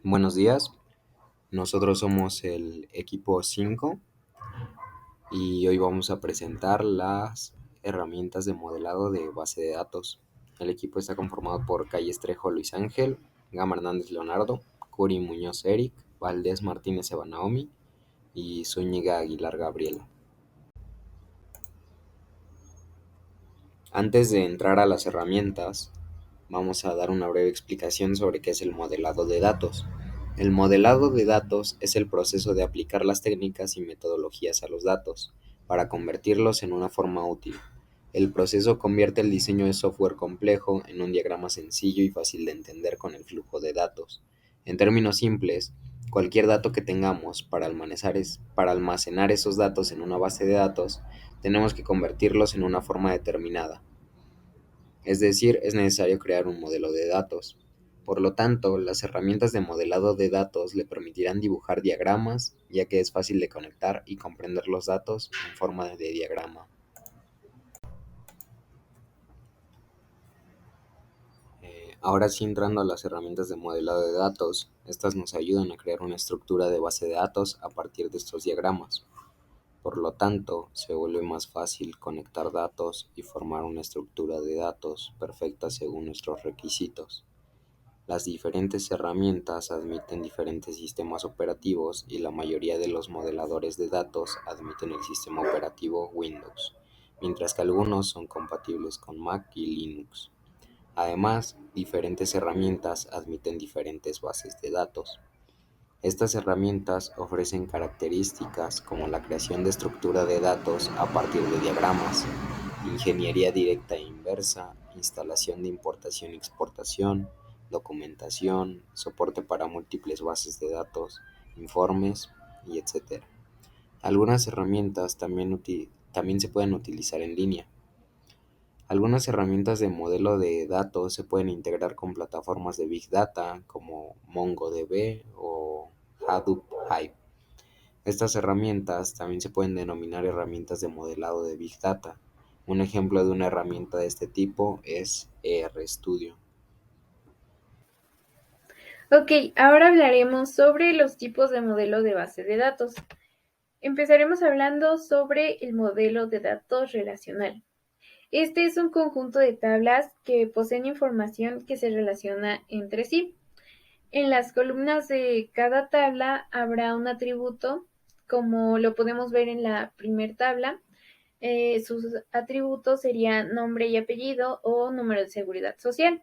Buenos días, nosotros somos el equipo 5 y hoy vamos a presentar las herramientas de modelado de base de datos. El equipo está conformado por Calles Trejo Luis Ángel, Gama Hernández Leonardo, Curi Muñoz Eric, Valdés Martínez Eva Naomi y Zúñiga Aguilar Gabriela. Antes de entrar a las herramientas, vamos a dar una breve explicación sobre qué es el modelado de datos. El modelado de datos es el proceso de aplicar las técnicas y metodologías a los datos para convertirlos en una forma útil. El proceso convierte el diseño de software complejo en un diagrama sencillo y fácil de entender con el flujo de datos. En términos simples, cualquier dato que tengamos para almacenar esos datos en una base de datos, tenemos que convertirlos en una forma determinada. Es decir, es necesario crear un modelo de datos. Por lo tanto, las herramientas de modelado de datos le permitirán dibujar diagramas, ya que es fácil de conectar y comprender los datos en forma de diagrama. Ahora sí, entrando a las herramientas de modelado de datos, estas nos ayudan a crear una estructura de base de datos a partir de estos diagramas. Por lo tanto, se vuelve más fácil conectar datos y formar una estructura de datos perfecta según nuestros requisitos. Las diferentes herramientas admiten diferentes sistemas operativos y la mayoría de los modeladores de datos admiten el sistema operativo Windows, mientras que algunos son compatibles con Mac y Linux. Además, diferentes herramientas admiten diferentes bases de datos. Estas herramientas ofrecen características como la creación de estructura de datos a partir de diagramas, ingeniería directa e inversa, instalación de importación y exportación, documentación, soporte para múltiples bases de datos, informes y etc. Algunas herramientas también se pueden utilizar en línea. Algunas herramientas de modelo de datos se pueden integrar con plataformas de Big Data como MongoDB o Hadoop Hive. Estas herramientas también se pueden denominar herramientas de modelado de Big Data. Un ejemplo de una herramienta de este tipo es RStudio. Ok, ahora hablaremos sobre los tipos de modelo de base de datos. Empezaremos hablando sobre el modelo de datos relacional. Este es un conjunto de tablas que poseen información que se relaciona entre sí. En las columnas de cada tabla habrá un atributo, como lo podemos ver en la primera tabla. Sus atributos serían nombre y apellido o número de seguridad social.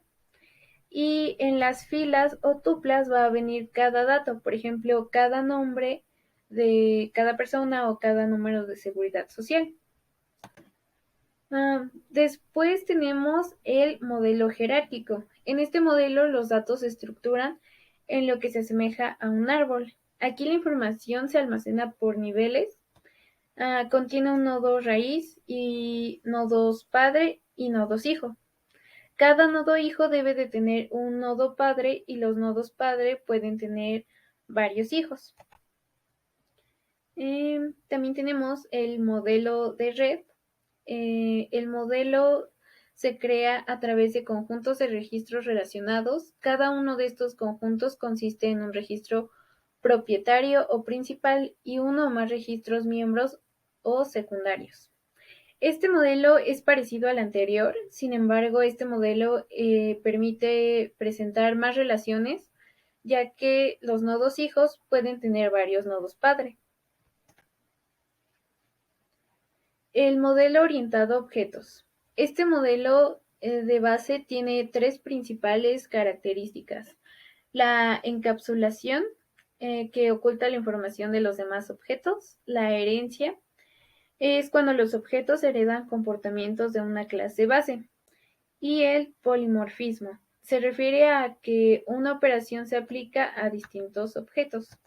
Y en las filas o tuplas va a venir cada dato, por ejemplo, cada nombre de cada persona o cada número de seguridad social. Después tenemos el modelo jerárquico. En este modelo los datos se estructuran en lo que se asemeja a un árbol. Aquí la información se almacena por niveles. Contiene un nodo raíz y nodos padre y nodos hijo. Cada nodo hijo debe de tener un nodo padre y los nodos padre pueden tener varios hijos. También tenemos el modelo de red. El modelo se crea a través de conjuntos de registros relacionados. Cada uno de estos conjuntos consiste en un registro propietario o principal y uno o más registros miembros o secundarios. Este modelo es parecido al anterior, sin embargo, este modelo permite presentar más relaciones, ya que los nodos hijos pueden tener varios nodos padre. El modelo orientado a objetos. Este modelo de base tiene tres principales características. La encapsulación, que oculta la información de los demás objetos. La herencia, es cuando los objetos heredan comportamientos de una clase base. Y el polimorfismo, se refiere a que una operación se aplica a distintos objetos.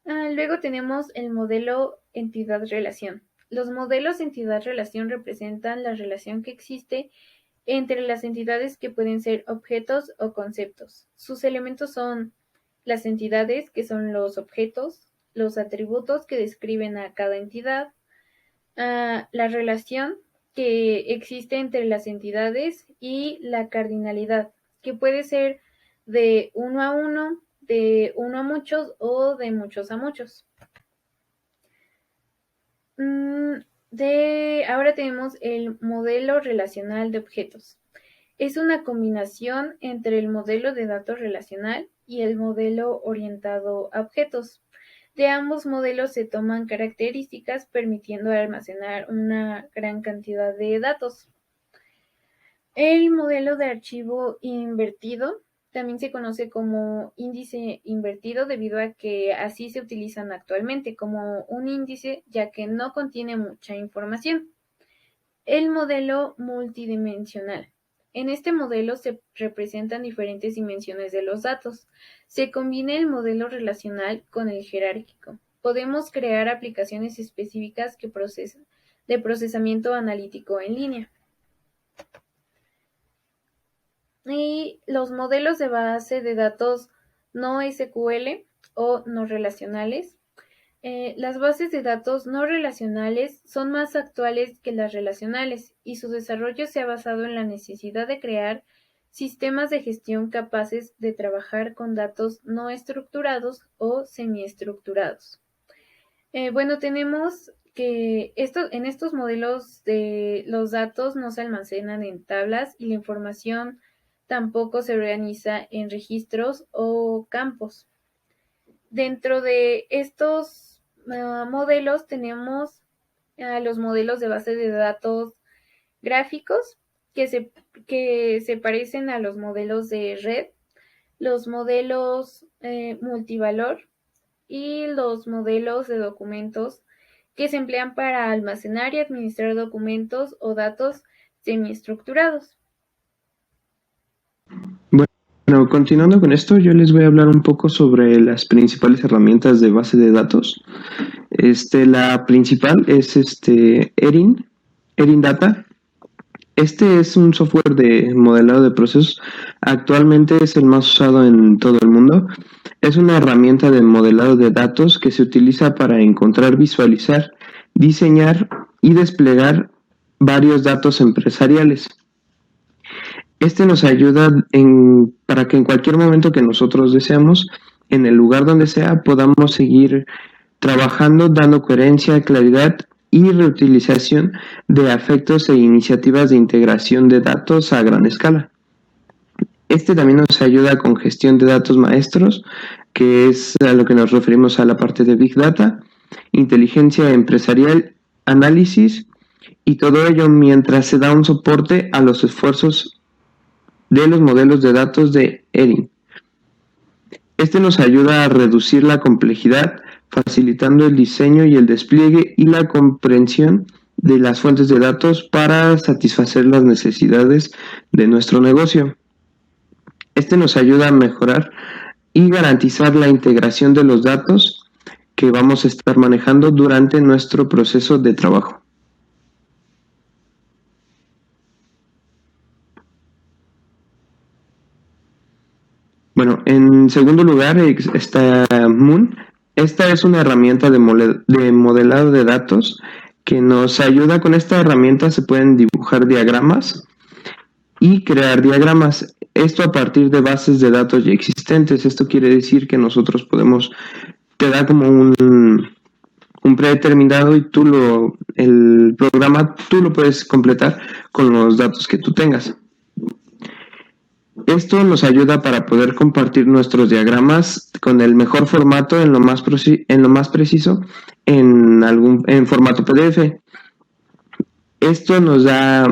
Luego tenemos el modelo entidad-relación. Los modelos entidad-relación representan la relación que existe entre las entidades que pueden ser objetos o conceptos. Sus elementos son las entidades, que son los objetos, los atributos que describen a cada entidad, la relación que existe entre las entidades y la cardinalidad, que puede ser de uno a uno, de uno a muchos o de muchos a muchos. Ahora tenemos el modelo relacional de objetos. Es una combinación entre el modelo de datos relacional y el modelo orientado a objetos. De ambos modelos se toman características permitiendo almacenar una gran cantidad de datos. El modelo de archivo invertido también se conoce como índice invertido debido a que así se utilizan actualmente como un índice ya que no contiene mucha información. El modelo multidimensional. En este modelo se representan diferentes dimensiones de los datos. Se combina el modelo relacional con el jerárquico. Podemos crear aplicaciones específicas de procesamiento analítico en línea. Y los modelos de base de datos no SQL o no relacionales. Las bases de datos no relacionales son más actuales que las relacionales y su desarrollo se ha basado en la necesidad de crear sistemas de gestión capaces de trabajar con datos no estructurados o semiestructurados. Tenemos que en estos modelos los datos no se almacenan en tablas y la información tampoco se organiza en registros o campos. Dentro de estos modelos tenemos los modelos de base de datos gráficos que se parecen a los modelos de red, los modelos multivalor y los modelos de documentos que se emplean para almacenar y administrar documentos o datos semiestructurados. Bueno, continuando con esto, yo les voy a hablar un poco sobre las principales herramientas de base de datos. La principal es Erin Data. Este es un software de modelado de procesos. Actualmente es el más usado en todo el mundo. Es una herramienta de modelado de datos que se utiliza para encontrar, visualizar, diseñar y desplegar varios datos empresariales. Nos ayuda para que en cualquier momento que nosotros deseamos, en el lugar donde sea, podamos seguir trabajando, dando coherencia, claridad y reutilización de efectos e iniciativas de integración de datos a gran escala. También nos ayuda con gestión de datos maestros, que es a lo que nos referimos a la parte de Big Data, inteligencia empresarial, análisis, y todo ello mientras se da un soporte a los esfuerzos de los modelos de datos de Erin. Nos ayuda a reducir la complejidad, facilitando el diseño y el despliegue y la comprensión de las fuentes de datos para satisfacer las necesidades de nuestro negocio. Nos ayuda a mejorar y garantizar la integración de los datos que vamos a estar manejando durante nuestro proceso de trabajo. Bueno, en segundo lugar está Moon. Esta es una herramienta de modelado de datos que nos ayuda. Con esta herramienta se pueden dibujar diagramas y crear diagramas. Esto a partir de bases de datos ya existentes. Esto quiere decir que nosotros te da como un predeterminado y el programa tú lo puedes completar con los datos que tú tengas. Esto nos ayuda para poder compartir nuestros diagramas con el mejor formato, en lo más preciso, en formato PDF. Esto nos da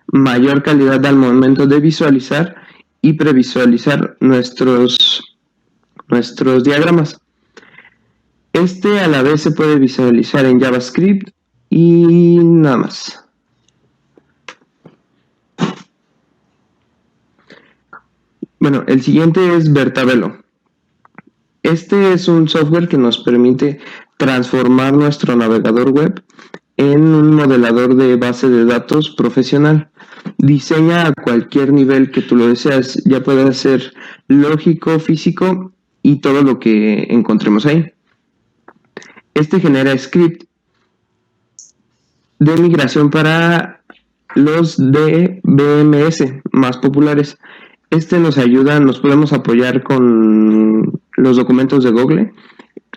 mayor calidad al momento de visualizar y previsualizar nuestros diagramas. A la vez se puede visualizar en JavaScript y nada más. Bueno, el siguiente es Vertabelo. Es un software que nos permite transformar nuestro navegador web en un modelador de base de datos profesional. Diseña a cualquier nivel que tú lo deseas, ya puede ser lógico, físico y todo lo que encontremos ahí. Genera script de migración para los DBMS más populares. Este nos ayuda, nos podemos apoyar con los documentos de Google,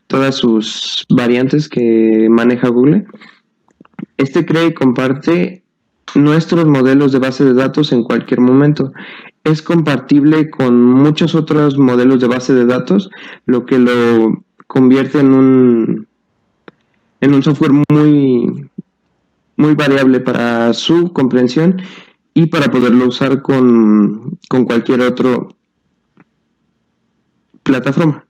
todas sus variantes que maneja Google. Este crea y comparte nuestros modelos de base de datos en cualquier momento. Es compatible con muchos otros modelos de base de datos, lo que lo convierte en un software muy variable para su comprensión y para poderlo usar con cualquier otra plataforma.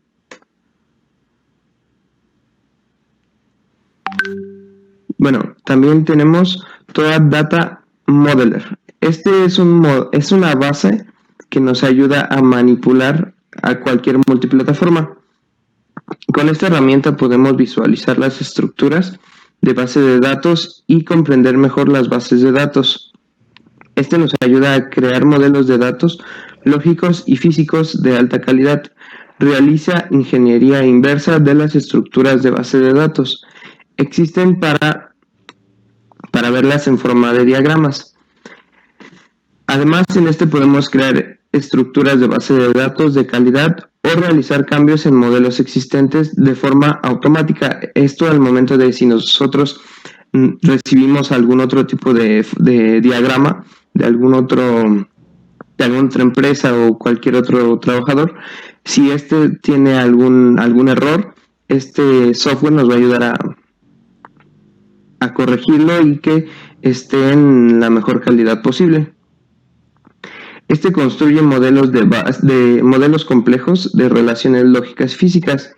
Bueno, también tenemos toda Data Modeler. Este es una base que nos ayuda a manipular a cualquier multiplataforma. Con esta herramienta podemos visualizar las estructuras de base de datos y comprender mejor las bases de datos. Este nos ayuda a crear modelos de datos lógicos y físicos de alta calidad. Realiza ingeniería inversa de las estructuras de base de datos. Existen para verlas en forma de diagramas. Además, en este podemos crear estructuras de base de datos de calidad o realizar cambios en modelos existentes de forma automática. Esto al momento de si nosotros recibimos algún otro tipo de diagrama de alguna otra empresa o cualquier otro trabajador, si este tiene algún error, este software nos va a ayudar a corregirlo y que esté en la mejor calidad posible. Este construye modelos de modelos complejos de relaciones lógicas físicas.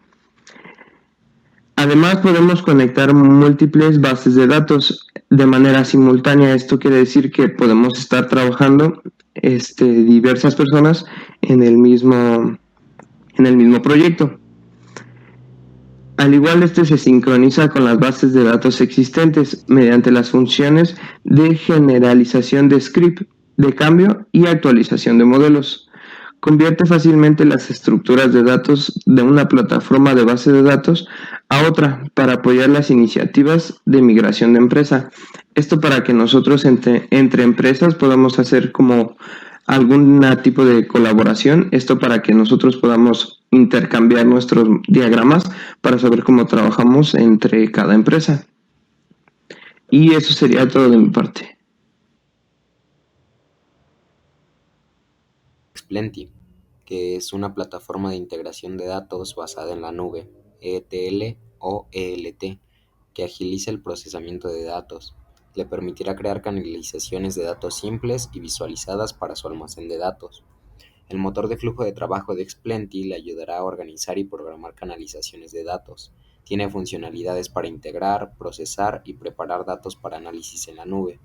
Además, podemos conectar múltiples bases de datos de manera simultánea. Esto quiere decir que podemos estar trabajando diversas personas en el mismo proyecto. Al igual, este se sincroniza con las bases de datos existentes mediante las funciones de generalización de script, de cambio y actualización de modelos. Convierte fácilmente las estructuras de datos de una plataforma de base de datos a otra para apoyar las iniciativas de migración de empresa. Esto para que nosotros entre empresas podamos hacer como algún tipo de colaboración. Esto para que nosotros podamos intercambiar nuestros diagramas para saber cómo trabajamos entre cada empresa. Y eso sería todo de mi parte. Xplenty, que es una plataforma de integración de datos basada en la nube, ETL o ELT, que agiliza el procesamiento de datos. Le permitirá crear canalizaciones de datos simples y visualizadas para su almacén de datos. El motor de flujo de trabajo de Xplenty le ayudará a organizar y programar canalizaciones de datos. Tiene funcionalidades para integrar, procesar y preparar datos para análisis en la nube.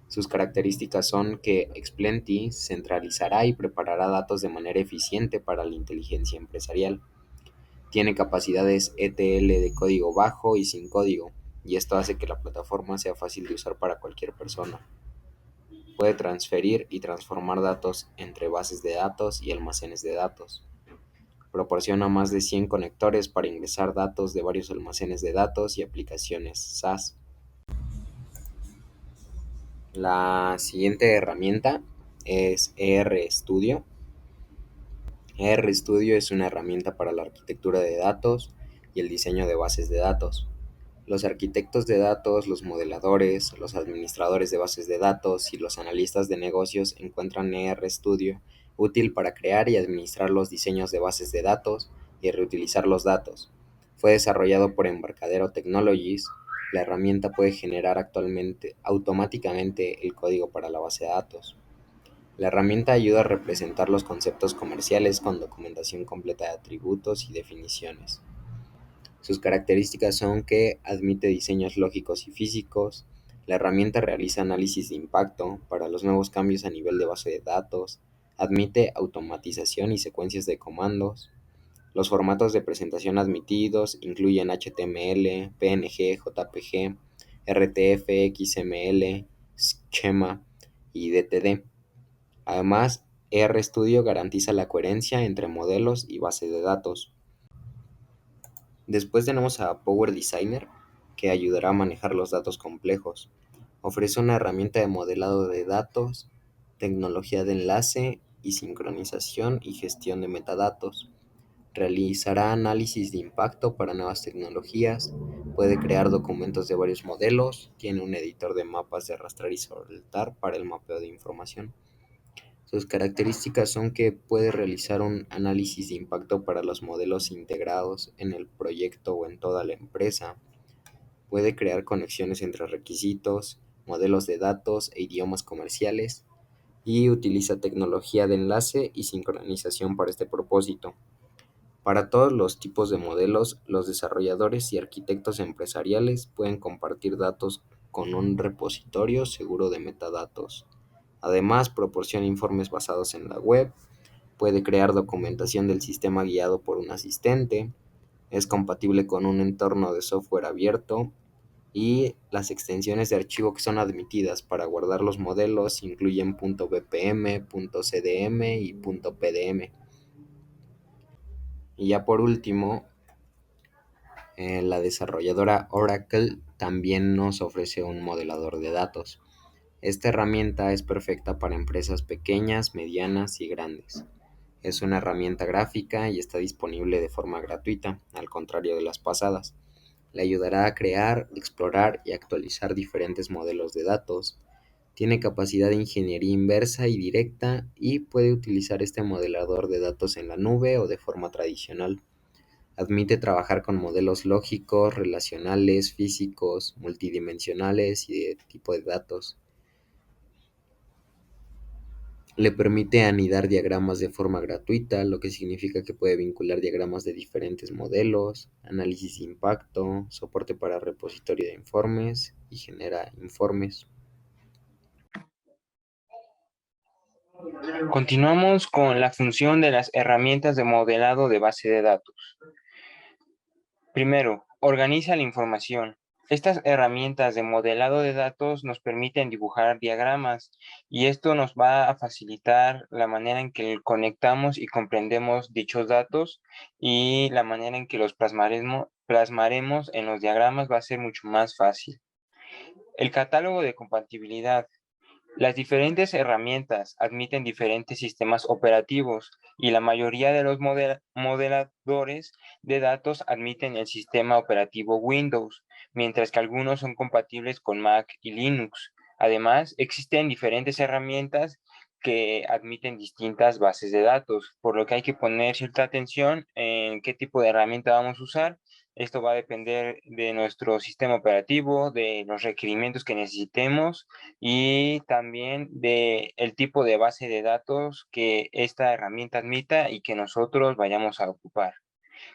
Sus características son que Xplenty centralizará y preparará datos de manera eficiente para la inteligencia empresarial. Tiene capacidades ETL de código bajo y sin código, y esto hace que la plataforma sea fácil de usar para cualquier persona. Puede transferir y transformar datos entre bases de datos y almacenes de datos. Proporciona más de 100 conectores para ingresar datos de varios almacenes de datos y aplicaciones SaaS. La siguiente herramienta es RStudio. RStudio es una herramienta para la arquitectura de datos y el diseño de bases de datos. Los arquitectos de datos, los modeladores, los administradores de bases de datos y los analistas de negocios encuentran RStudio útil para crear y administrar los diseños de bases de datos y reutilizar los datos. Fue desarrollado por Embarcadero Technologies. La herramienta puede generar automáticamente el código para la base de datos. La herramienta ayuda a representar los conceptos comerciales con documentación completa de atributos y definiciones. Sus características son que admite diseños lógicos y físicos. La herramienta realiza análisis de impacto para los nuevos cambios a nivel de base de datos. Admite automatización y secuencias de comandos. Los formatos de presentación admitidos incluyen HTML, PNG, JPG, RTF, XML, Schema y DTD. Además, RStudio garantiza la coherencia entre modelos y base de datos. Después tenemos a Power Designer, que ayudará a manejar los datos complejos. Ofrece una herramienta de modelado de datos, tecnología de enlace y sincronización y gestión de metadatos. Realizará análisis de impacto para nuevas tecnologías, puede crear documentos de varios modelos, tiene un editor de mapas de arrastrar y soltar para el mapeo de información. Sus características son que puede realizar un análisis de impacto para los modelos integrados en el proyecto o en toda la empresa, puede crear conexiones entre requisitos, modelos de datos e idiomas comerciales, y utiliza tecnología de enlace y sincronización para este propósito. Para todos los tipos de modelos, los desarrolladores y arquitectos empresariales pueden compartir datos con un repositorio seguro de metadatos. Además, proporciona informes basados en la web, puede crear documentación del sistema guiado por un asistente, es compatible con un entorno de software abierto y las extensiones de archivo que son admitidas para guardar los modelos incluyen .bpm, .cdm y .pdm. Y ya por último, la desarrolladora Oracle también nos ofrece un modelador de datos. Esta herramienta es perfecta para empresas pequeñas, medianas y grandes. Es una herramienta gráfica y está disponible de forma gratuita, al contrario de las pasadas. Le ayudará a crear, explorar y actualizar diferentes modelos de datos. Tiene capacidad de ingeniería inversa y directa y puede utilizar este modelador de datos en la nube o de forma tradicional. Admite trabajar con modelos lógicos, relacionales, físicos, multidimensionales y de tipo de datos. Le permite anidar diagramas de forma gratuita, lo que significa que puede vincular diagramas de diferentes modelos, análisis de impacto, soporte para repositorio de informes y genera informes. Continuamos con la función de las herramientas de modelado de base de datos. Primero, organiza la información. Estas herramientas de modelado de datos nos permiten dibujar diagramas y esto nos va a facilitar la manera en que conectamos y comprendemos dichos datos, y la manera en que los plasmaremos en los diagramas va a ser mucho más fácil. El catálogo de compatibilidad. Las diferentes herramientas admiten diferentes sistemas operativos y la mayoría de los modeladores de datos admiten el sistema operativo Windows, mientras que algunos son compatibles con Mac y Linux. Además, existen diferentes herramientas que admiten distintas bases de datos, por lo que hay que poner cierta atención en qué tipo de herramienta vamos a usar. Esto va a depender de nuestro sistema operativo, de los requerimientos que necesitemos y también de el tipo de base de datos que esta herramienta admita y que nosotros vayamos a ocupar.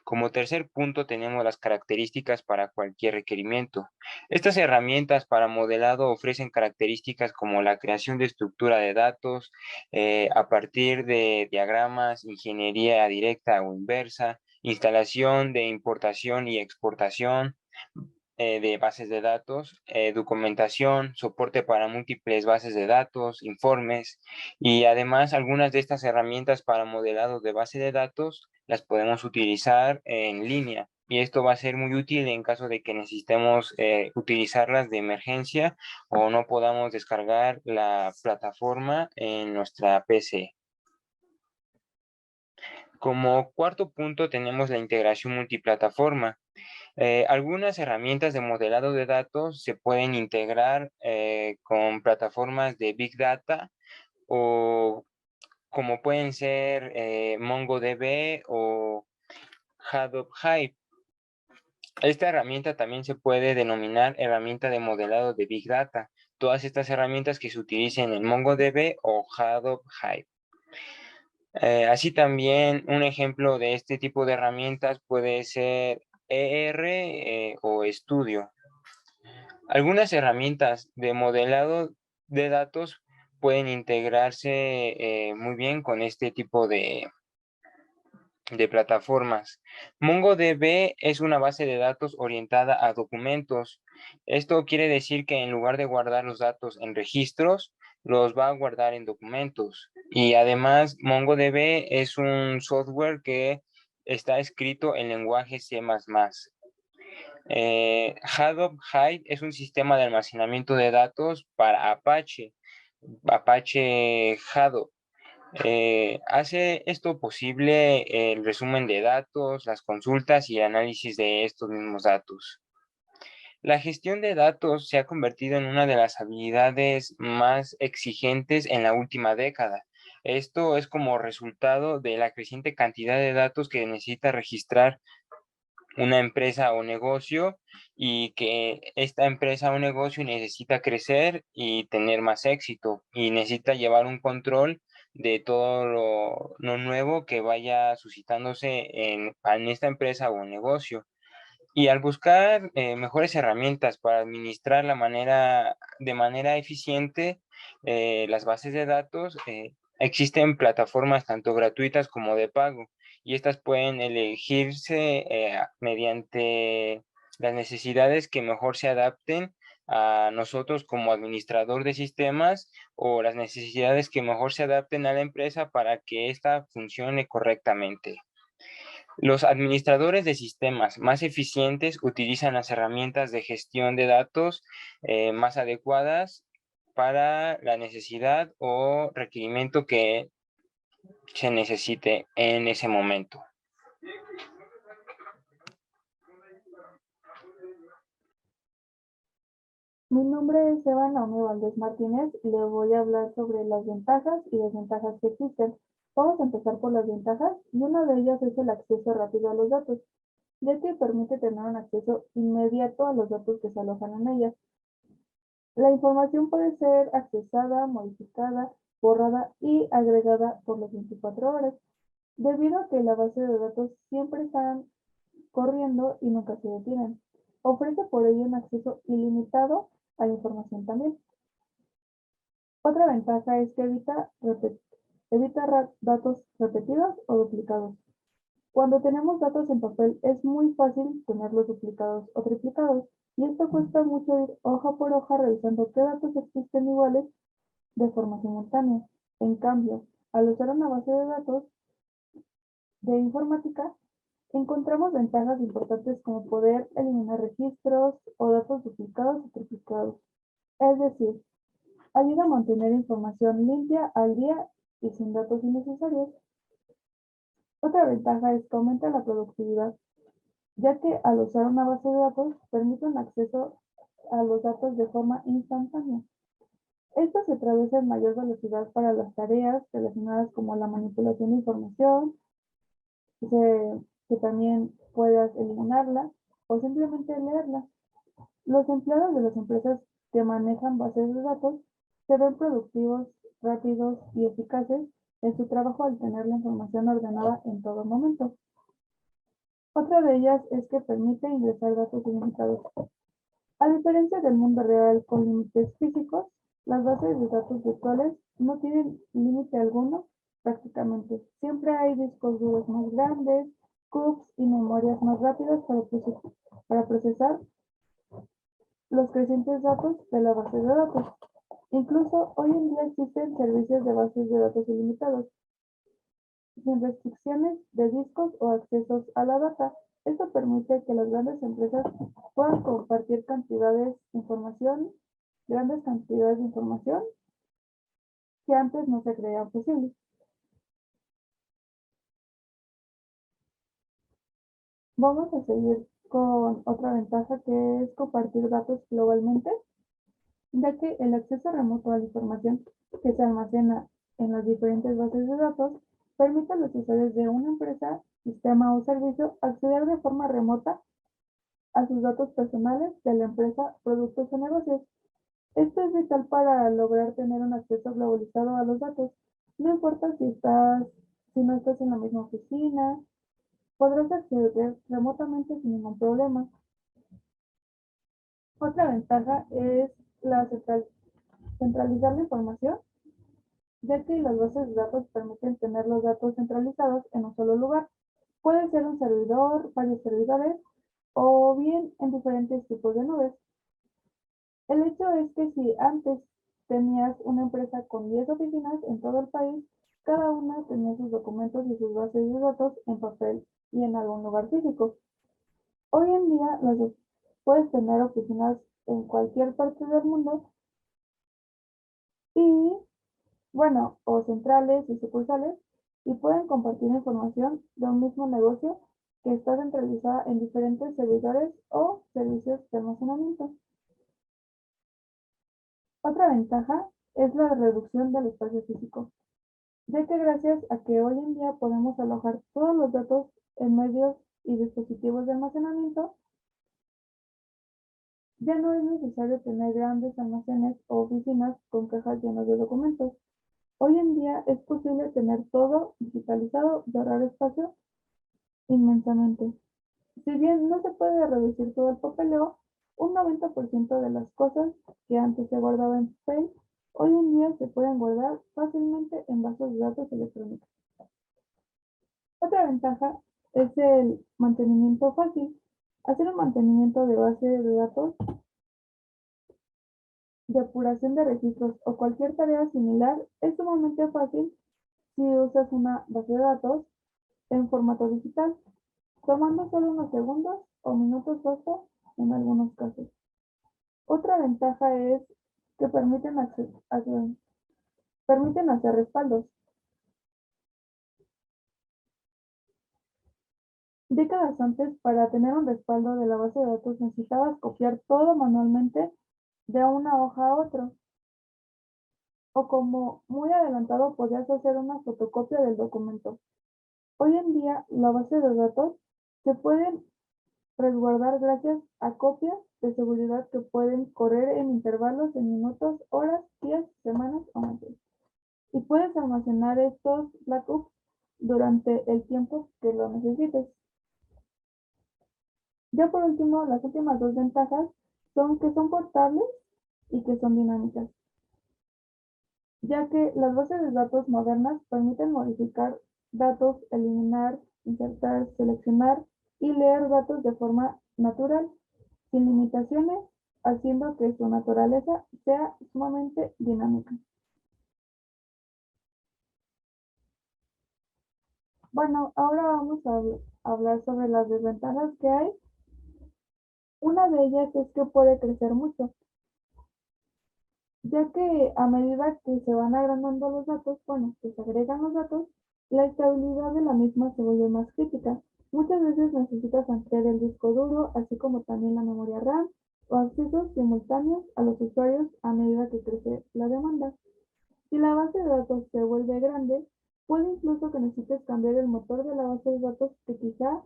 Como tercer punto tenemos las características para cualquier requerimiento. Estas herramientas para modelado ofrecen características como la creación de estructura de datos a partir de diagramas, ingeniería directa o inversa, instalación de importación y exportación de bases de datos, documentación, soporte para múltiples bases de datos, informes, y además algunas de estas herramientas para modelado de base de datos las podemos utilizar en línea. Y esto va a ser muy útil en caso de que necesitemos utilizarlas de emergencia o no podamos descargar la plataforma en nuestra PC. Como cuarto punto tenemos la integración multiplataforma. Algunas herramientas de modelado de datos se pueden integrar con plataformas de Big Data o como pueden ser MongoDB o Hadoop Hive. Esta herramienta también se puede denominar herramienta de modelado de Big Data. Todas estas herramientas que se utilicen en MongoDB o Hadoop Hive. Así también un ejemplo de este tipo de herramientas puede ser ER o Studio. Algunas herramientas de modelado de datos pueden integrarse muy bien con este tipo de plataformas. MongoDB es una base de datos orientada a documentos. Esto quiere decir que en lugar de guardar los datos en registros, los va a guardar en documentos. Y además, MongoDB es un software que está escrito en lenguaje C++. Hadoop Hive es un sistema de almacenamiento de datos para Apache Hadoop. Hace esto posible el resumen de datos, las consultas y el análisis de estos mismos datos. La gestión de datos se ha convertido en una de las habilidades más exigentes en la última década. Esto es como resultado de la creciente cantidad de datos que necesita registrar una empresa o negocio, y que esta empresa o negocio necesita crecer y tener más éxito, y necesita llevar un control de todo lo nuevo que vaya suscitándose en esta empresa o negocio. Y al buscar mejores herramientas para administrar de manera eficiente las bases de datos, existen plataformas tanto gratuitas como de pago, y estas pueden elegirse mediante las necesidades que mejor se adapten a nosotros como administrador de sistemas, o las necesidades que mejor se adapten a la empresa para que ésta funcione correctamente. Los administradores de sistemas más eficientes utilizan las herramientas de gestión de datos más adecuadas para la necesidad o requerimiento que se necesite en ese momento. Mi nombre es Eva Naomi Valdés Martínez y le voy a hablar sobre las ventajas y desventajas que existen. Vamos a empezar por las ventajas, y una de ellas es el acceso rápido a los datos, ya que permite tener un acceso inmediato a los datos que se alojan en ellas. La información puede ser accesada, modificada, borrada y agregada por las 24 horas, debido a que la base de datos siempre están corriendo y nunca se detienen. Ofrece por ello un acceso ilimitado a la información también. Otra ventaja es que evita datos repetidos o duplicados. Cuando tenemos datos en papel es muy fácil tenerlos duplicados o triplicados, y esto cuesta mucho ir hoja por hoja revisando qué datos existen iguales de forma simultánea. En cambio, al usar una base de datos de informática, encontramos ventajas importantes como poder eliminar registros o datos duplicados o triplicados. Es decir, ayuda a mantener información limpia al día y sin datos innecesarios. Otra ventaja es que aumenta la productividad, ya que al usar una base de datos permite un acceso a los datos de forma instantánea. Esto se traduce en mayor velocidad para las tareas relacionadas como la manipulación de información, que también puedas eliminarla o simplemente leerla. Los empleados de las empresas que manejan bases de datos se ven productivos, rápidos y eficaces en su trabajo al tener la información ordenada en todo momento. Otra de ellas es que permite ingresar datos ilimitados. A diferencia del mundo real con límites físicos, las bases de datos virtuales no tienen límite alguno prácticamente. Siempre hay discos duros más grandes, CUPs y memorias más rápidas para procesar los crecientes datos de la base de datos. Incluso hoy en día existen servicios de bases de datos ilimitados, sin restricciones de discos o accesos a la data. Esto permite que las grandes empresas puedan compartir grandes cantidades de información que antes no se creían posibles. Vamos a seguir con otra ventaja, que es compartir datos globalmente, ya que el acceso remoto a la información que se almacena en las diferentes bases de datos permite a los usuarios de una empresa, sistema o servicio acceder de forma remota a sus datos personales de la empresa, productos o negocios. Esto es vital para lograr tener un acceso globalizado a los datos. No importa si no estás en la misma oficina, podrás acceder remotamente sin ningún problema. Otra ventaja es centralizar la información, ya que las bases de datos permiten tener los datos centralizados en un solo lugar. Puede ser un servidor, varios servidores, o bien en diferentes tipos de nubes. El hecho es que si antes tenías una empresa con 10 oficinas en todo el país, cada una tenía sus documentos y sus bases de datos en papel y en algún lugar físico. Hoy en día puedes tener oficinas en cualquier parte del mundo, y bueno, o centrales y sucursales, y pueden compartir información de un mismo negocio que está centralizada en diferentes servidores o servicios de almacenamiento. Otra ventaja es la reducción del espacio físico, ya que gracias a que hoy en día podemos alojar todos los datos en medios y dispositivos de almacenamiento, ya no es necesario tener grandes almacenes o oficinas con cajas llenas de documentos. Hoy en día es posible tener todo digitalizado y ahorrar espacio inmensamente. Si bien no se puede reducir todo el papeleo, un 90% de las cosas que antes se guardaban en papel, hoy en día se pueden guardar fácilmente en bases de datos electrónicos. Otra ventaja es el mantenimiento fácil. Hacer un mantenimiento de base de datos, depuración de registros o cualquier tarea similar es sumamente fácil si usas una base de datos en formato digital, tomando solo unos segundos o minutos basta en algunos casos. Otra ventaja es que permiten hacer respaldos. Décadas antes, para tener un respaldo de la base de datos necesitabas copiar todo manualmente de una hoja a otra, o como muy adelantado podías hacer una fotocopia del documento. Hoy en día, la base de datos se pueden resguardar gracias a copias de seguridad que pueden correr en intervalos de minutos, horas, días, semanas o meses. Y puedes almacenar estos backups durante el tiempo que lo necesites. Ya por último, las últimas dos ventajas son que son portables y que son dinámicas, ya que las bases de datos modernas permiten modificar datos, eliminar, insertar, seleccionar y leer datos de forma natural, sin limitaciones, haciendo que su naturaleza sea sumamente dinámica. Bueno, ahora vamos a hablar sobre las desventajas que hay. Una de ellas es que puede crecer mucho, ya que a medida que se van agrandando los datos, bueno, que se agregan los datos, la estabilidad de la misma se vuelve más crítica. Muchas veces necesitas ampliar el disco duro, así como también la memoria RAM, o accesos simultáneos a los usuarios a medida que crece la demanda. Si la base de datos se vuelve grande, puede incluso que necesites cambiar el motor de la base de datos, que quizá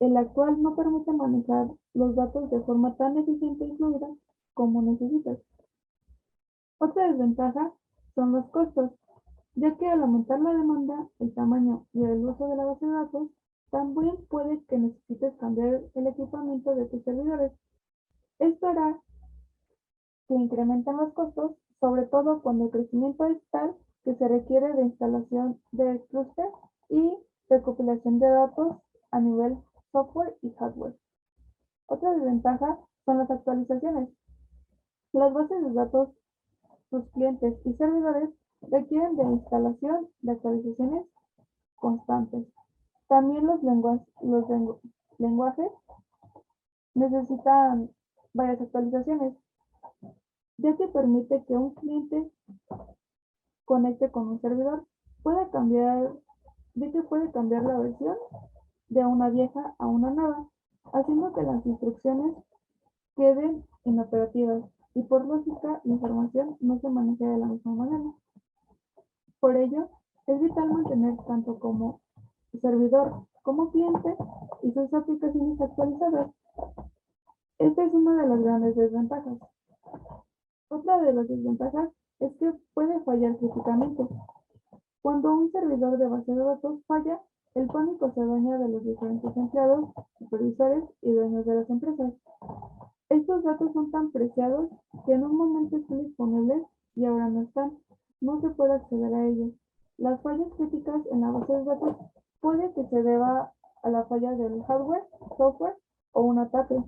el actual no permite manejar los datos de forma tan eficiente y fluida como necesitas. Otra desventaja son los costos, ya que al aumentar la demanda, el tamaño y el uso de la base de datos, también puede que necesites cambiar el equipamiento de tus servidores. Esto hará que incrementen los costos, sobre todo cuando el crecimiento es tal que se requiere de instalación de clúster y recopilación de datos a nivel software y hardware. Otra desventaja son las actualizaciones. Las bases de datos, sus clientes y servidores requieren de instalación de actualizaciones constantes. También los lenguajes necesitan varias actualizaciones, ya que permite que un cliente conecte con un servidor, puede cambiar la versión de una vieja a una nueva, haciendo que las instrucciones queden inoperativas y por lógica la información no se maneja de la misma manera. Por ello, es vital mantener tanto como servidor como cliente y sus aplicaciones actualizadas. Esta es una de las grandes desventajas. Otra de las desventajas es que puede fallar críticamente. Cuando un servidor de base de datos falla, el pánico se adueña de los diferentes empleados, supervisores y dueños de las empresas. Estos datos son tan preciados que en un momento están disponibles y ahora no están. No se puede acceder a ellos. Las fallas críticas en la base de datos puede que se deba a la falla del hardware, software o un ataque.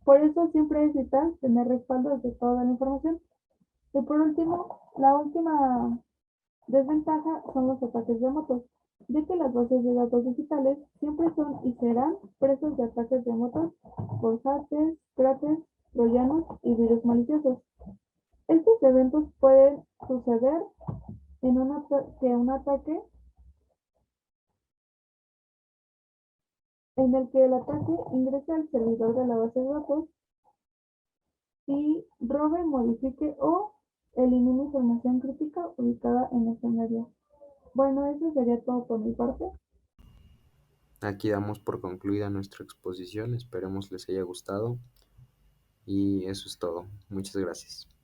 Por eso siempre es vital tener respaldos de toda la información. Y por último, la última desventaja son los ataques remotos, ya que las bases de datos digitales siempre son y serán presos de ataques remotos por hackers, crackers, troyanos y virus maliciosos. Estos eventos pueden suceder que un ataque en el que el ataque ingrese al servidor de la base de datos y robe, modifique o elimine información crítica ubicada en ese medio. Bueno, eso sería todo por mi parte. Aquí damos por concluida nuestra exposición, esperemos les haya gustado y eso es todo. Muchas gracias.